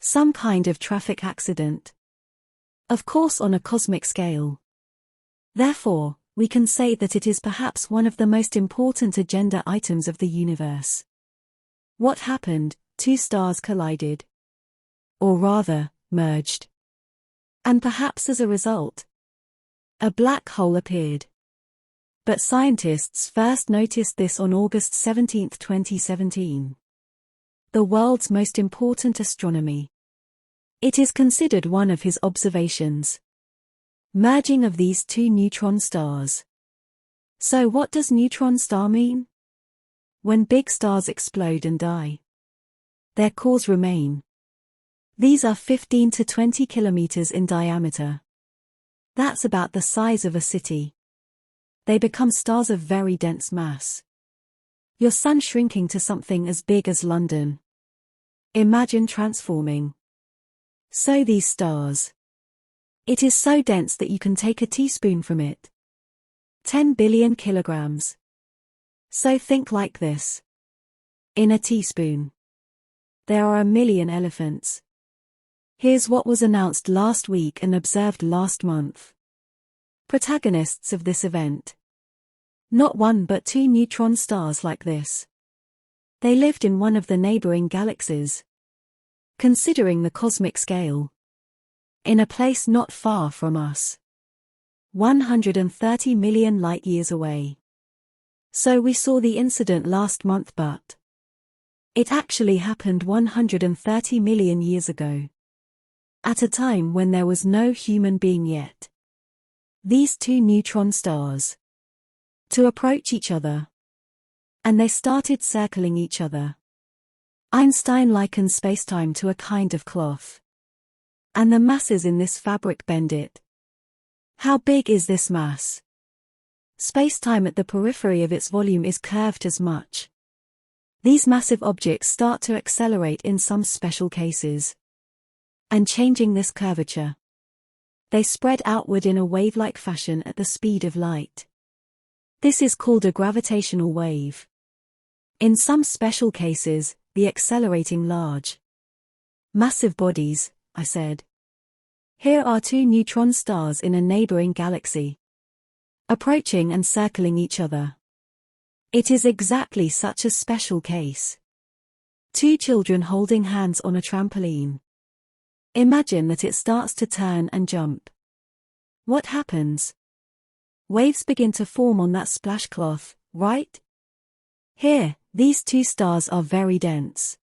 Some kind of traffic accident. Of course, on a cosmic scale. Therefore, we can say that it is perhaps one of the most important agenda items of the universe. What happened? Two stars collided. Or rather, merged. And perhaps as a result, a black hole appeared. But scientists first noticed this on August 17, 2017. The world's most important astronomy. It is considered one of his observations. Merging of these two neutron stars. So what does neutron star mean? When big stars explode and die, their cores remain. These are 15 to 20 kilometers in diameter. That's about the size of a city. They become stars of very dense mass. Your sun shrinking to something as big as London. Imagine transforming. So these stars. It is so dense that you can take a teaspoon from it. 10 billion kilograms. So think like this. In a teaspoon, there are 1 million elephants. Here's what was announced last week and observed last month. Protagonists of this event. Not one but two neutron stars like this. They lived in one of the neighboring galaxies. Considering the cosmic scale. In a place not far from us. 130 million light-years away. So we saw the incident last month, but it actually happened 130 million years ago. At a time when there was no human being yet. These two neutron stars. To approach each other. And they started circling each other. Einstein likened spacetime to a kind of cloth. And the masses in this fabric bend it. How big is this mass? Spacetime at the periphery of its volume is curved as much. These massive objects start to accelerate in some special cases. And changing this curvature, they spread outward in a wave-like fashion at the speed of light. This is called a gravitational wave. In some special cases, the accelerating large, massive bodies, I said. Here are two neutron stars in a neighboring galaxy. Approaching and circling each other. It is exactly such a special case. Two children holding hands on a trampoline. Imagine that it starts to turn and jump. What happens? Waves begin to form on that splash cloth, right? Here, these two stars are very dense.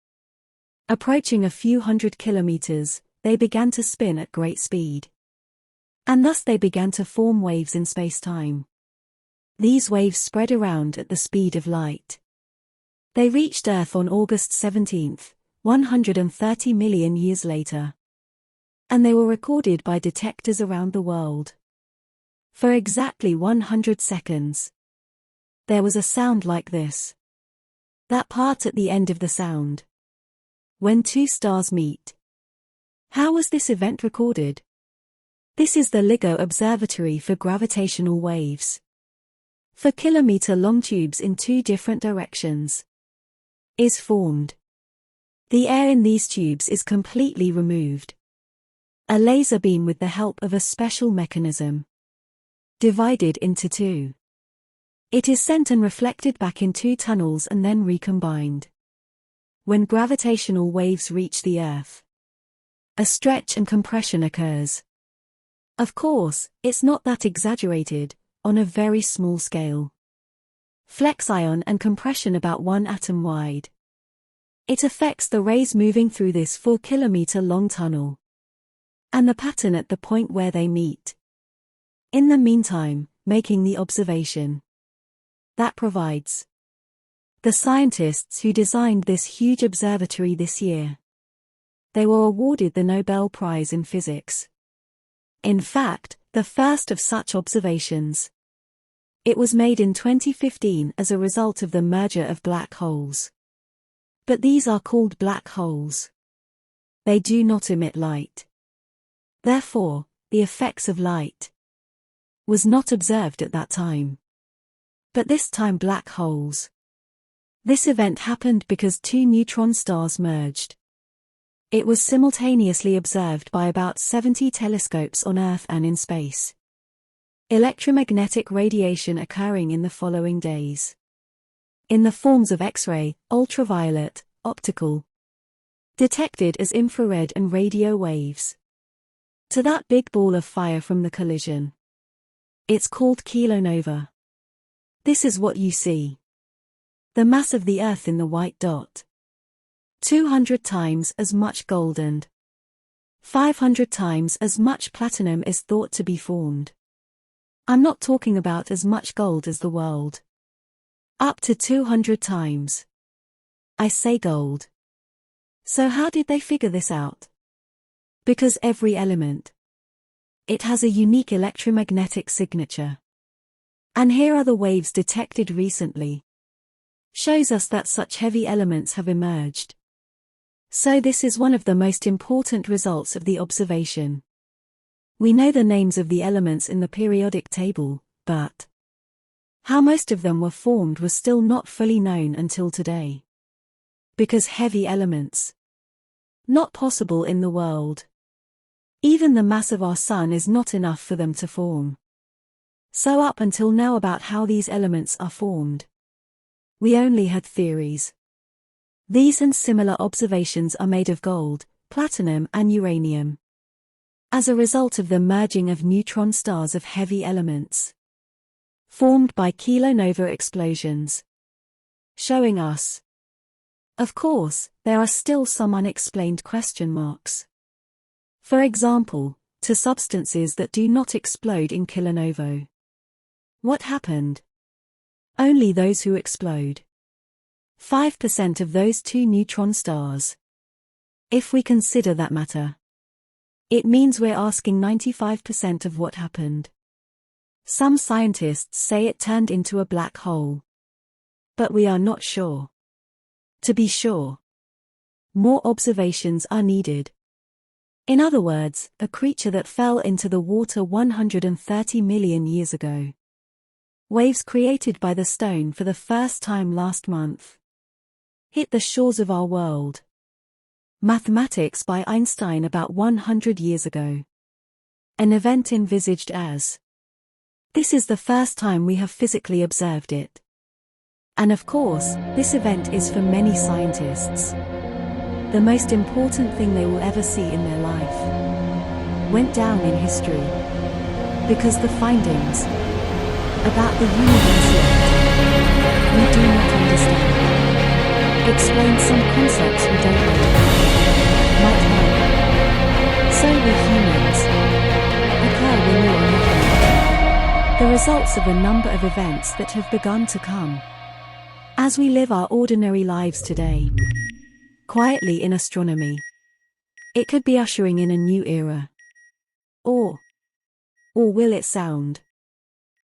Approaching a few hundred kilometers, they began to spin at great speed. And thus they began to form waves in space-time. These waves spread around at the speed of light. They reached Earth on August 17, 130 million years later. And they were recorded by detectors around the world. For exactly 100 seconds. There was a sound like this. That part at the end of the sound. When two stars meet. How was this event recorded? This is the LIGO Observatory for Gravitational Waves. For kilometer-long tubes in two different directions. Is formed. The air in these tubes is completely removed. A laser beam with the help of a special mechanism. Divided into two. It is sent and reflected back in two tunnels and then recombined. When gravitational waves reach the Earth, a stretch and compression occurs. Of course, it's not that exaggerated, on a very small scale. Flexion and compression about 1 atom wide. It affects the rays moving through this 4-kilometer-long tunnel. And the pattern at the point where they meet. In the meantime, making the observation. That provides. The scientists who designed this huge observatory this year. They were awarded the Nobel Prize in Physics. In fact, the first of such observations. It was made in 2015 as a result of the merger of black holes. But these are called black holes. They do not emit light. Therefore, the effects of light was not observed at that time. But this time black holes. This event happened because two neutron stars merged. It was simultaneously observed by about 70 telescopes on Earth and in space. Electromagnetic radiation occurring in the following days. In the forms of X-ray, ultraviolet, optical, detected as infrared and radio waves. To that big ball of fire from the collision. It's called kilonova. This is what you see. The mass of the Earth in the white dot. 200 times as much gold and 500 times as much platinum is thought to be formed. I'm not talking about as much gold as the world. Up to 200 times. I say gold. So how did they figure this out? Because every element, it has a unique electromagnetic signature. And here are the waves detected recently. Shows us that such heavy elements have emerged. So this is one of the most important results of the observation. We know the names of the elements in the periodic table, but how most of them were formed was still not fully known until today. Because heavy elements, not possible in the world. Even the mass of our sun is not enough for them to form. So up until now about how these elements are formed, we only had theories. These and similar observations are made of gold, platinum and uranium. As a result of the merging of neutron stars of heavy elements, formed by kilonova explosions. Showing us. Of course, there are still some unexplained question marks. For example, to substances that do not explode in kilonova. What happened? Only those who explode. 5% of those two neutron stars. If we consider that matter, it means we're asking 95% of what happened. Some scientists say it turned into a black hole. But we are not sure. To be sure, more observations are needed. In other words, a creature that fell into the water 130 million years ago. Waves created by the stone for the first time last month. Hit the shores of our world. Mathematics by Einstein about 100 years ago. An event envisaged as. This is the first time we have physically observed it. And of course, this event is for many scientists the most important thing they will ever see in their life. Went down in history. Because the findings about the universe yet we do not understand. Explain some concepts we don't know. Might help. So with humans. Occur when we are not there. The results of a number of events that have begun to come. As we live our ordinary lives today. Quietly in astronomy. It could be ushering in a new era. Or will it sound